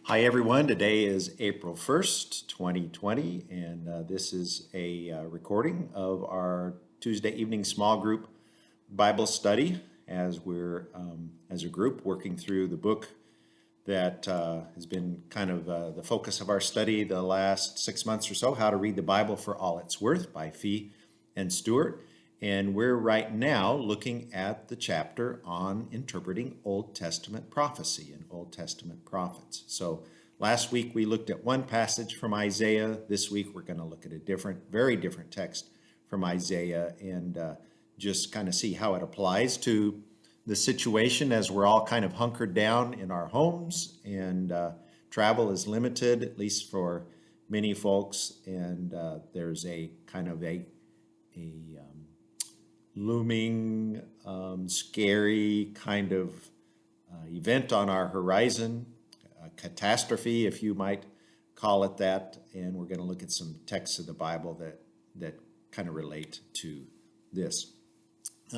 Hi, everyone. Today is April 1st, 2020, and this is a recording of our Tuesday evening small group Bible study as we're, as a group, working through the book that has been kind of the focus of our study the last 6 months or so, How to Read the Bible for All It's Worth by Fee and Stewart. And we're right now looking at the chapter on interpreting Old Testament prophecy and Old Testament prophets. So last week we looked at one passage from Isaiah. This week we're going to look at a different, very different text from Isaiah and just kind of see how it applies to the situation as we're all kind of hunkered down in our homes and travel is limited, at least for many folks. And there's a kind of a looming, scary kind of event on our horizon, a catastrophe, if you might call it that. And we're going to look at some texts of the Bible that kind of relate to this.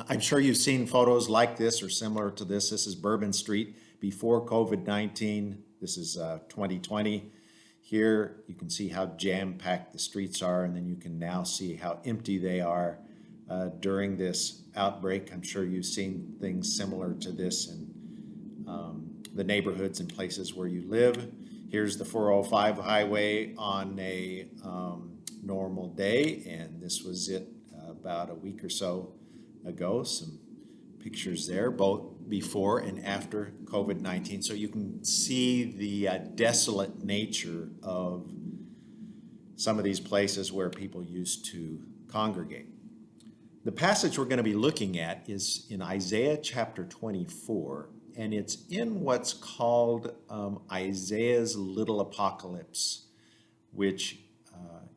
I'm sure you've seen photos like this or similar to this. This is Bourbon Street before COVID-19. This is 2020. Here you can see how jam-packed the streets are, and then you can now see how empty they are during this outbreak. I'm sure you've seen things similar to this in the neighborhoods and places where you live. Here's the 405 highway on a normal day, and this was it about a week or so ago. Some pictures there, both before and after COVID-19. So you can see the desolate nature of some of these places where people used to congregate. The passage we're going to be looking at is in Isaiah chapter 24, and it's in what's called Isaiah's Little Apocalypse, which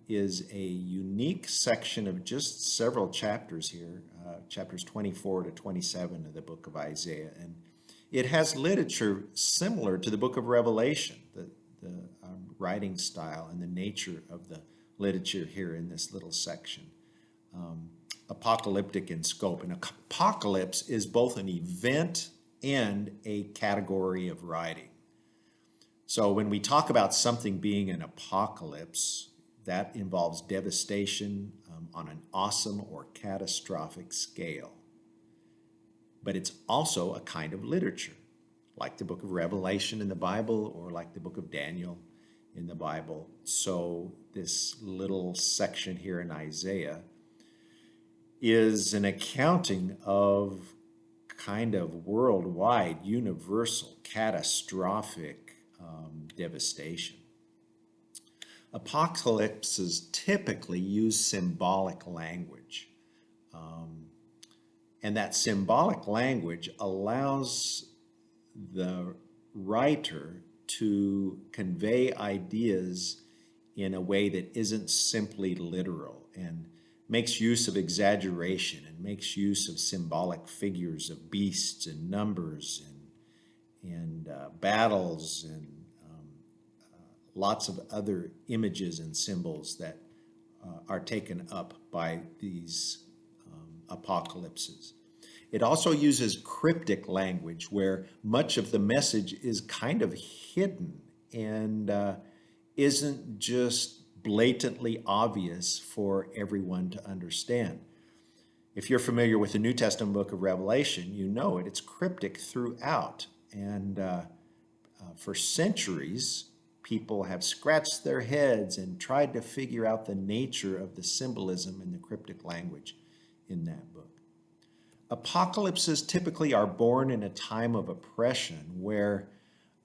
is a unique section of just several chapters here, chapters 24 to 27 of the book of Isaiah. And it has literature similar to the book of Revelation, the writing style and the nature of the literature here in this little section. Apocalyptic in scope. An apocalypse is both an event and a category of writing. So when we talk about something being an apocalypse, that involves devastation on an awesome or catastrophic scale. But it's also a kind of literature, like the book of Revelation in the Bible or like the book of Daniel in the Bible. So this little section here in Isaiah is an accounting of kind of worldwide, universal, catastrophic devastation. Apocalypses typically use symbolic language. And that symbolic language allows the writer to convey ideas in a way that isn't simply literal and makes use of exaggeration and makes use of symbolic figures of beasts and numbers and battles and lots of other images and symbols that are taken up by these apocalypses. It also uses cryptic language where much of the message is kind of hidden and isn't just blatantly obvious for everyone to understand. If you're familiar with the New Testament book of Revelation, you know it. It's cryptic throughout. And for centuries, people have scratched their heads and tried to figure out the nature of the symbolism in the cryptic language in that book. Apocalypses typically are born in a time of oppression where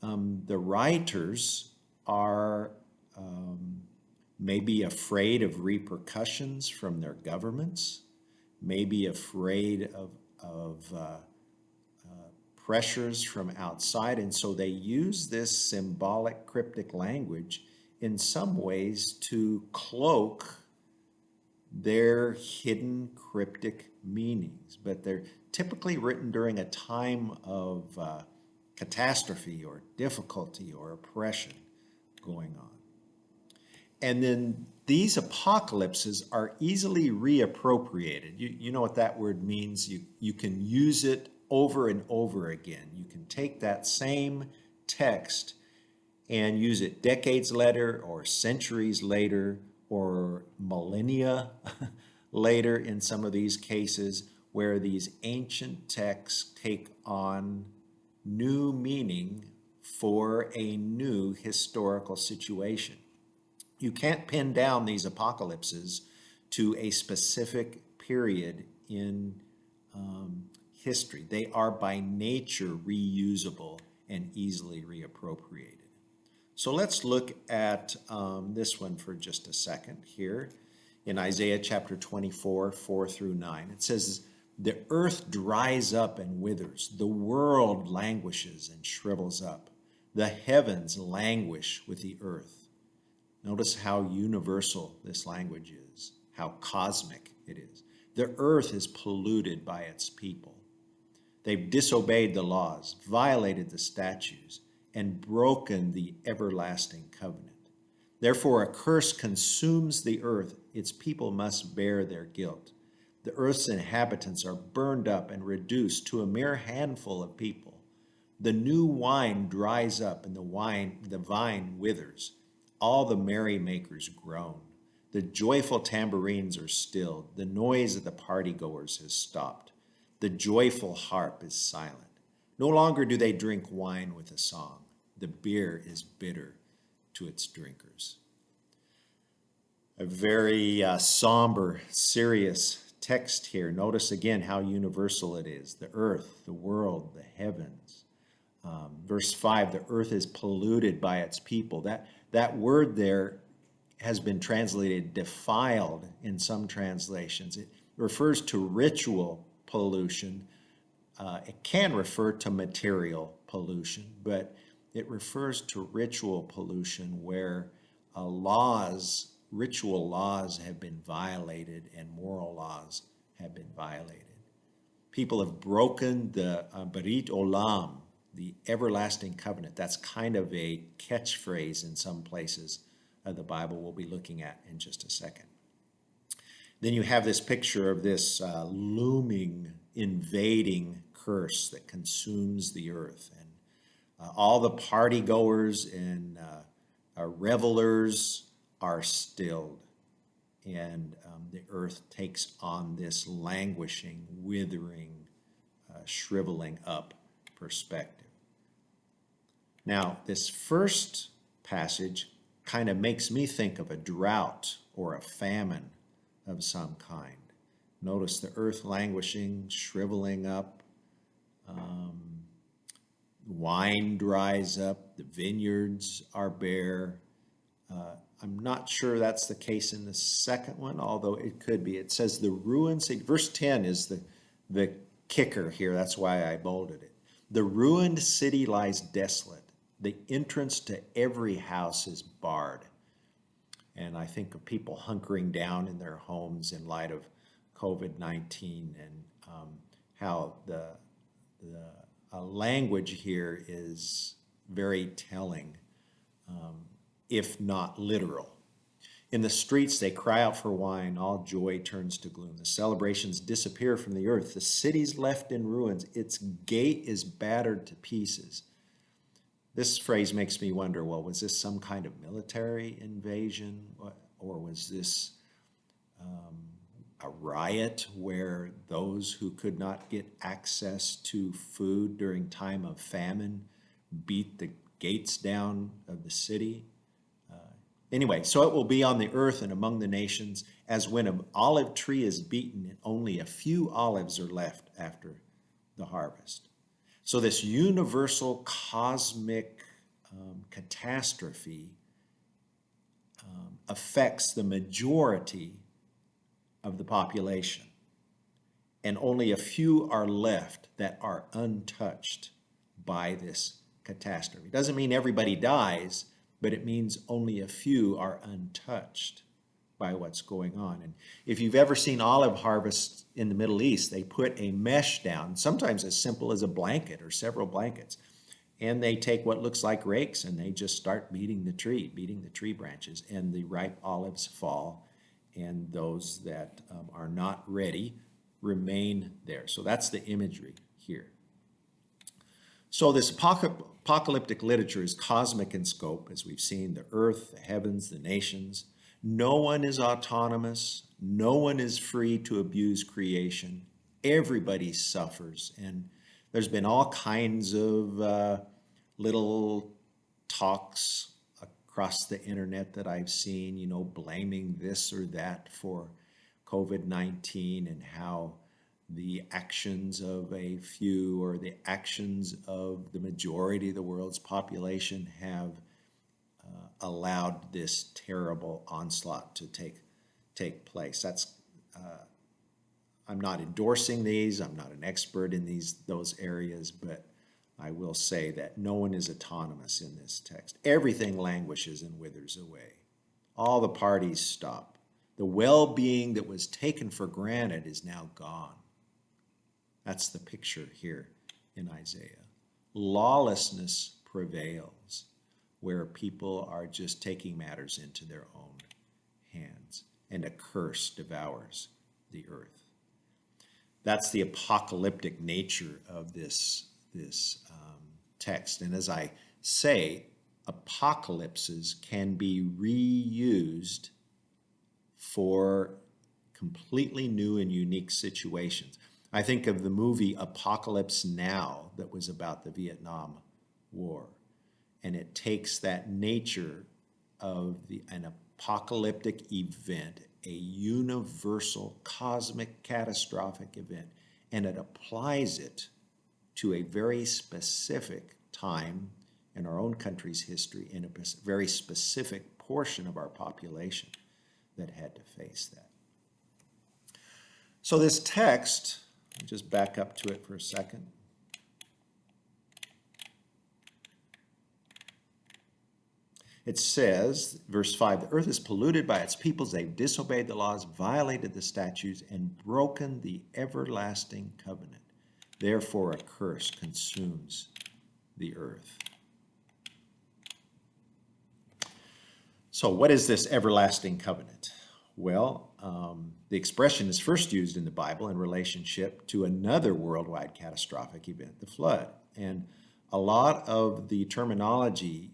the writers are maybe afraid of repercussions from their governments, maybe afraid of pressures from outside, and so they use this symbolic cryptic language in some ways to cloak their hidden cryptic meanings, but they're typically written during a time of catastrophe or difficulty or oppression going on. And then these apocalypses are easily reappropriated. You know what that word means. You can use it over and over again. You can take that same text and use it decades later or centuries later or millennia later in some of these cases where these ancient texts take on new meaning for a new historical situation. You can't pin down these apocalypses to a specific period in history. They are by nature reusable and easily reappropriated. So let's look at this one for just a second here. In Isaiah chapter 24, 4 through 9, it says, "The earth dries up and withers, the world languishes and shrivels up. The heavens languish with the earth." Notice how universal this language is, how cosmic it is. The earth is polluted by its people. They've disobeyed the laws, violated the statutes, and broken the everlasting covenant. Therefore, a curse consumes the earth. Its people must bear their guilt. The earth's inhabitants are burned up and reduced to a mere handful of people. The new wine dries up and the vine withers. All the merrymakers groan. The joyful tambourines are stilled. The noise of the partygoers has stopped. The joyful harp is silent. No longer do they drink wine with a song. The beer is bitter to its drinkers. A very somber, serious text here. Notice again how universal it is. The earth, the world, the heavens. Verse 5, the earth is polluted by its people. That word there has been translated defiled in some translations. It refers to ritual pollution. It can refer to material pollution, but it refers to ritual pollution where ritual laws have been violated and moral laws have been violated. People have broken the Berit Olam, the everlasting covenant. That's kind of a catchphrase in some places of the Bible we'll be looking at in just a second. Then you have this picture of this looming, invading curse that consumes the earth. And all the party goers and revelers are stilled. And the earth takes on this languishing, withering, shriveling up perspective. Now, this first passage kind of makes me think of a drought or a famine of some kind. Notice the earth languishing, shriveling up, wine dries up, the vineyards are bare. I'm not sure that's the case in the second one, although it could be. It says the ruined city. Verse 10 is the kicker here. That's why I bolded it. The ruined city lies desolate. The entrance to every house is barred. And I think of people hunkering down in their homes in light of COVID-19 and how the language here is very telling, if not literal. In the streets, they cry out for wine. All joy turns to gloom. The celebrations disappear from the earth. The city's left in ruins. Its gate is battered to pieces. This phrase makes me wonder, well, was this some kind of military invasion? Or was this a riot where those who could not get access to food during time of famine beat the gates down of the city? Anyway, so it will be on the earth and among the nations as when an olive tree is beaten and only a few olives are left after the harvest. So this universal cosmic catastrophe affects the majority of the population, and only a few are left that are untouched by this catastrophe. It doesn't mean everybody dies, but it means only a few are untouched by what's going on. And if you've ever seen olive harvests in the Middle East, they put a mesh down, sometimes as simple as a blanket or several blankets, and they take what looks like rakes and they just start beating the tree branches, and the ripe olives fall, and those that are not ready remain there. So that's the imagery here. So this apocalyptic literature is cosmic in scope, as we've seen, the earth, the heavens, the nations. No one is autonomous. No one is free to abuse creation. Everybody suffers. And there's been all kinds of little talks across the internet that I've seen, blaming this or that for COVID-19 and how the actions of a few or the actions of the majority of the world's population have allowed this terrible onslaught to take place. I'm not endorsing these. I'm not an expert in those areas, but I will say that no one is autonomous in this text. Everything languishes and withers away. All the parties stop. The well-being that was taken for granted is now gone. That's the picture here in Isaiah. Lawlessness prevails, where people are just taking matters into their own hands, and a curse devours the earth. That's the apocalyptic nature of this text. And as I say, apocalypses can be reused for completely new and unique situations. I think of the movie Apocalypse Now that was about the Vietnam War. And it takes that nature of an apocalyptic event, a universal, cosmic, catastrophic event, and it applies it to a very specific time in our own country's history, in a very specific portion of our population that had to face that. So this text, I'll just back up to it for a second. It says, verse 5, the earth is polluted by its peoples. They've disobeyed the laws, violated the statutes, and broken the everlasting covenant. Therefore, a curse consumes the earth. So what is this everlasting covenant? Well, the expression is first used in the Bible in relationship to another worldwide catastrophic event, the flood. And a lot of the terminology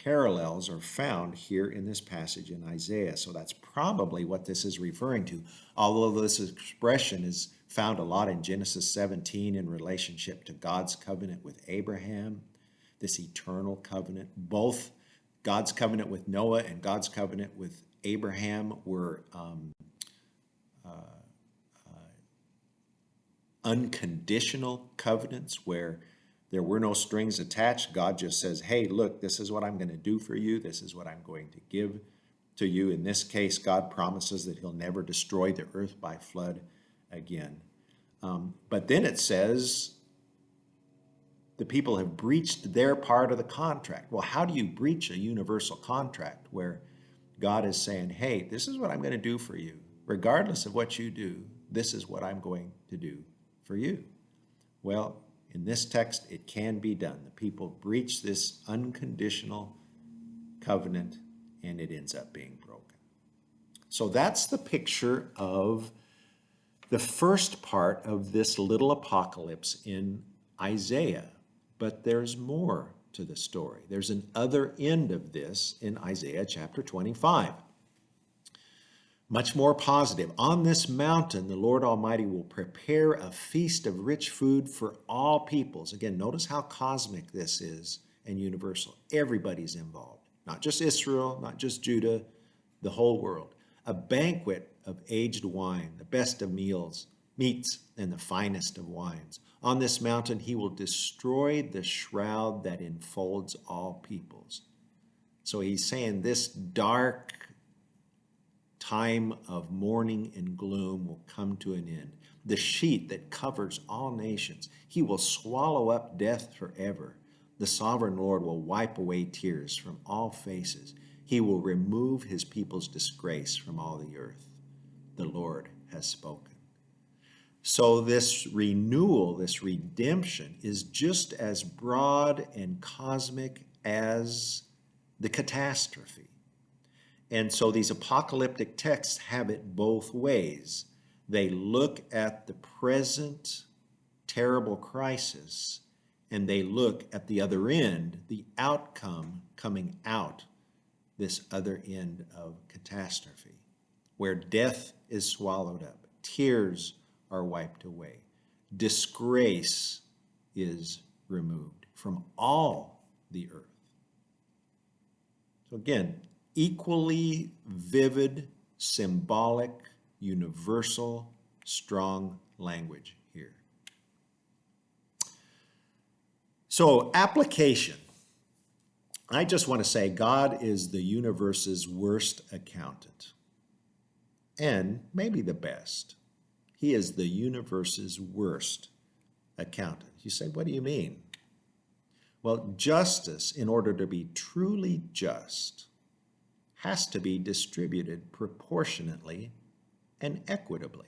parallels are found here in this passage in Isaiah. So that's probably what this is referring to, although this expression is found a lot in Genesis 17 in relationship to God's covenant with Abraham, this eternal covenant. Both God's covenant with Noah and God's covenant with Abraham were unconditional covenants where there were no strings attached. God just says, hey, look, this is what I'm going to do for you. This is what I'm going to give to you. In this case, God promises that he'll never destroy the earth by flood again. But then it says the people have breached their part of the contract. Well, how do you breach a universal contract where God is saying, hey, this is what I'm going to do for you. Regardless of what you do, this is what I'm going to do for you. Well, in this text, it can be done. The people breach this unconditional covenant, and it ends up being broken. So that's the picture of the first part of this little apocalypse in Isaiah. But there's more to the story. There's an other end of this in Isaiah chapter 25. Much more positive. On this mountain, the Lord Almighty will prepare a feast of rich food for all peoples. Again, notice how cosmic this is and universal. Everybody's involved. Not just Israel, not just Judah, the whole world. A banquet of aged wine, the best of meats, and the finest of wines. On this mountain, he will destroy the shroud that enfolds all peoples. So he's saying this dark time of mourning and gloom will come to an end. The sheet that covers all nations, he will swallow up death forever. The sovereign Lord will wipe away tears from all faces. He will remove his people's disgrace from all the earth. The Lord has spoken. So this renewal, this redemption, is just as broad and cosmic as the catastrophe. And so these apocalyptic texts have it both ways. They look at the present terrible crisis, and they look at the other end, the outcome coming out this other end of catastrophe, where death is swallowed up, tears are wiped away, disgrace is removed from all the earth. So again, equally vivid, symbolic, universal, strong language here. So application. I just want to say God is the universe's worst accountant, and maybe the best. He is the universe's worst accountant. You say, what do you mean? Well, justice, in order to be truly just, has to be distributed proportionately and equitably.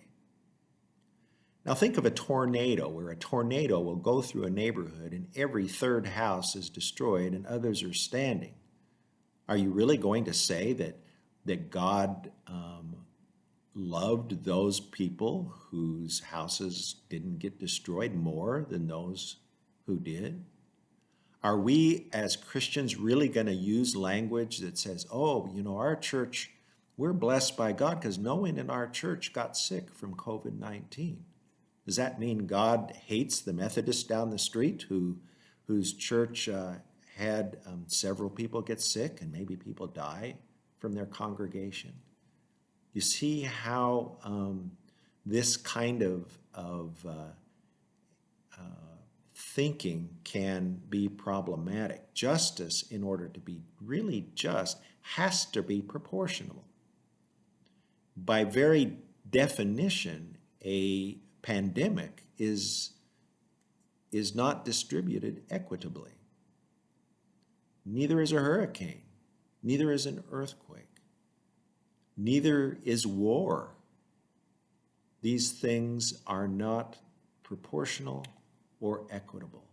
Now think of a tornado, where a tornado will go through a neighborhood and every third house is destroyed and others are standing. Are you really going to say that God loved those people whose houses didn't get destroyed more than those who did? Are we as Christians really going to use language that says, oh, you know, our church, we're blessed by God because no one in our church got sick from COVID-19? Does that mean God hates the Methodist down the street whose church had several people get sick and maybe people die from their congregation? You see how this kind of thinking can be problematic. Justice, in order to be really just, has to be proportional. By very definition, a pandemic is not distributed equitably. Neither is a hurricane. Neither is an earthquake. Neither is war. These things are not proportional or equitable.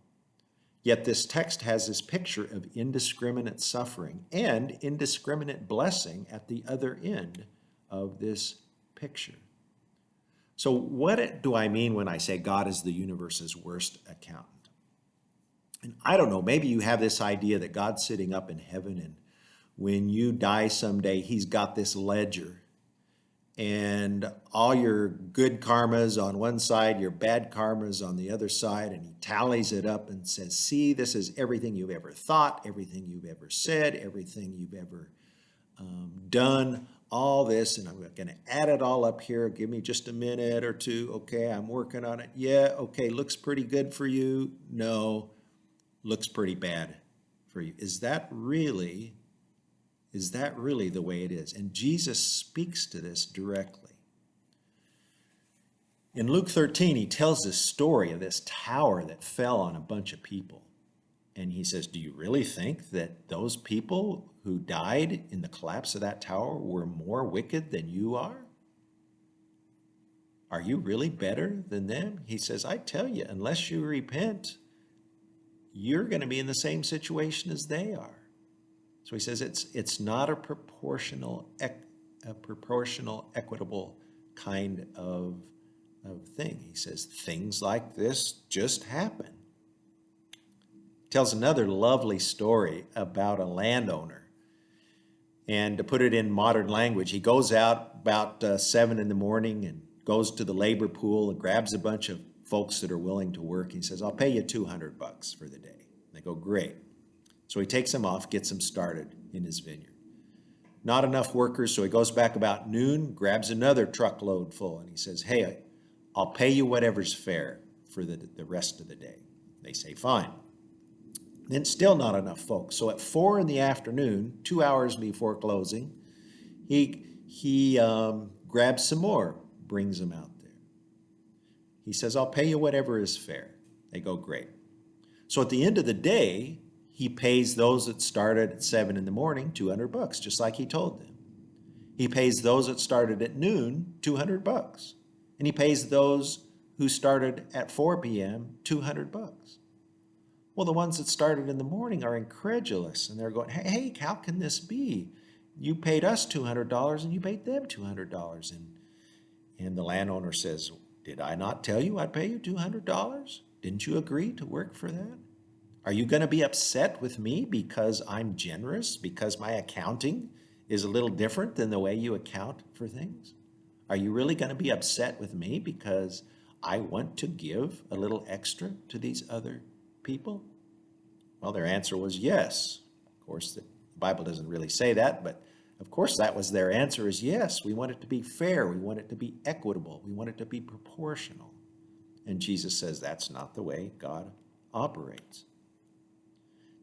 Yet this text has this picture of indiscriminate suffering and indiscriminate blessing at the other end of this picture. So what do I mean when I say God is the universe's worst accountant? And I don't know, maybe you have this idea that God's sitting up in heaven, and when you die someday, he's got this ledger, and all your good karmas on one side, your bad karmas on the other side, and he tallies it up and says, see, this is everything you've ever thought, everything you've ever said, everything you've ever done, all this, and I'm going to add it all up here. Give me just a minute or two. Okay, I'm working on it. Yeah, okay, looks pretty good for you. No, looks pretty bad for you. Is that really the way it is? And Jesus speaks to this directly. In Luke 13, he tells this story of this tower that fell on a bunch of people. And he says, do you really think that those people who died in the collapse of that tower were more wicked than you are? Are you really better than them? He says, I tell you, unless you repent, you're going to be in the same situation as they are. So he says it's not a proportional, equitable kind of thing. He says things like this just happen. Tells another lovely story about a landowner. And to put it in modern language, he goes out about 7 in the morning and goes to the labor pool and grabs a bunch of folks that are willing to work. He says, I'll pay you $200 for the day. And they go, great. So he takes them off, gets them started in his vineyard. Not enough workers, so he goes back about noon, grabs another truckload full, and he says, hey, I'll pay you whatever's fair for the rest of the day. They say, fine. Then still not enough folks. So at 4 in the afternoon, 2 hours before closing, he grabs some more, brings them out there. He says, I'll pay you whatever is fair. They go, great. So at the end of the day, he pays those that started at 7 in the morning $200, just like he told them. He pays those that started at noon $200. And he pays those who started at 4 p.m. $200. Well, the ones that started in the morning are incredulous, and they're going, hey, how can this be? You paid us $200 and you paid them $200. And the landowner says, did I not tell you I'd pay you $200? Didn't you agree to work for that? Are you going to be upset with me because I'm generous, because my accounting is a little different than the way you account for things? Are you really going to be upset with me because I want to give a little extra to these other people? Well, their answer was yes. Of course, the Bible doesn't really say that, but of course that was their answer is yes. We want it to be fair. We want it to be equitable. We want it to be proportional. And Jesus says that's not the way God operates.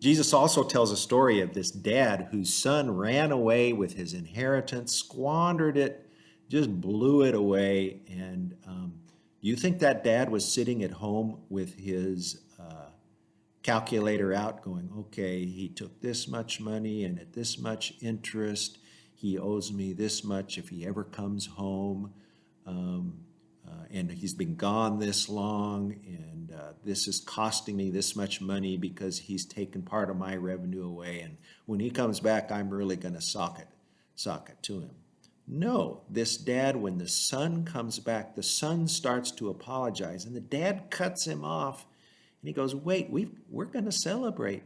Jesus also tells a story of this dad whose son ran away with his inheritance, squandered it, just blew it away. And do you think that dad was sitting at home with his calculator out going, okay, he took this much money and at this much interest, he owes me this much if he ever comes home, and he's been gone this long, and this is costing me this much money because he's taken part of my revenue away, and when he comes back, I'm really going to sock it to him. No, this dad, when the son comes back, the son starts to apologize, and the dad cuts him off. And he goes, wait, we're going to celebrate.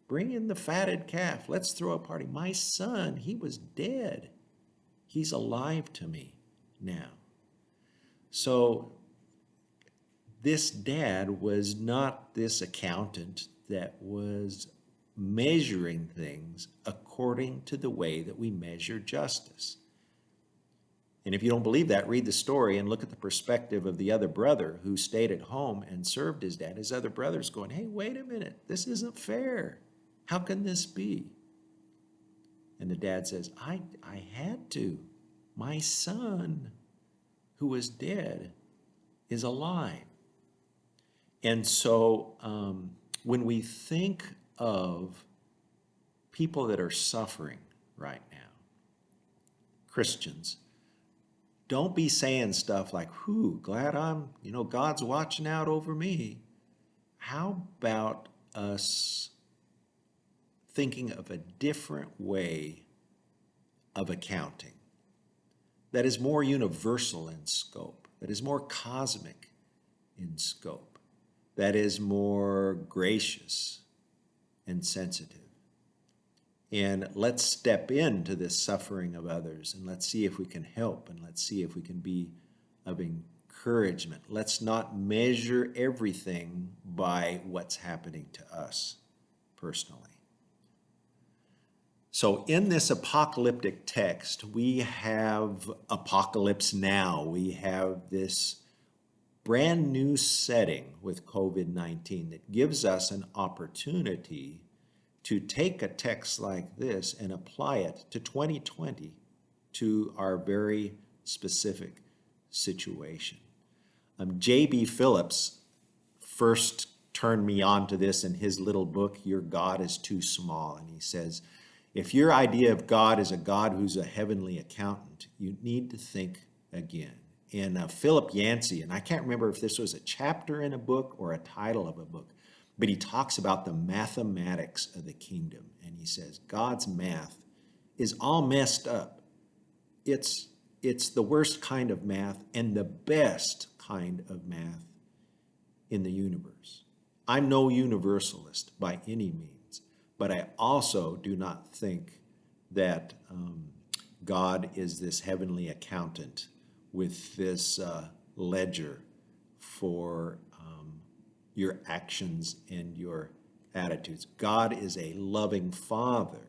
Bring in the fatted calf. Let's throw a party. My son, he was dead. He's alive to me now. So this dad was not this accountant that was measuring things according to the way that we measure justice. And if you don't believe that, read the story and look at the perspective of the other brother who stayed at home and served his dad. His other brother's going, hey, wait a minute, this isn't fair. How can this be? And the dad says, I had to. My son, who was dead, is alive. And so when we think of people that are suffering right now, Christians, don't be saying stuff like, whew, glad God's watching out over me. How about us thinking of a different way of accounting that is more universal in scope, that is more cosmic in scope, that is more gracious and sensitive? And let's step into this suffering of others, and let's see if we can help, and let's see if we can be of encouragement. Let's not measure everything by what's happening to us personally. So in this apocalyptic text, we have apocalypse now. We have this brand new setting with COVID-19 that gives us an opportunity to take a text like this and apply it to 2020, to our very specific situation. J.B. Phillips first turned me on to this in his little book, Your God is Too Small. And he says, if your idea of God is a God who's a heavenly accountant, you need to think again. And Philip Yancey, and I can't remember if this was a chapter in a book or a title of a book, but he talks about the mathematics of the kingdom. And he says, God's math is all messed up. It's the worst kind of math and the best kind of math in the universe. I'm no universalist by any means, but I also do not think that God is this heavenly accountant with this ledger for your actions and your attitudes. God is a loving Father,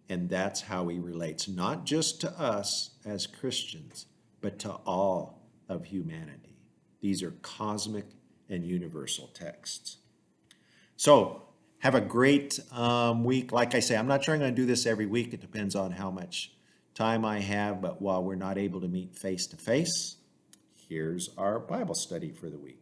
and that's how he relates, not just to us as Christians, but to all of humanity. These are cosmic and universal texts. So have a great week. Like I say, I'm not sure I'm going to do this every week. It depends on how much time I have, but while we're not able to meet face to face, here's our Bible study for the week.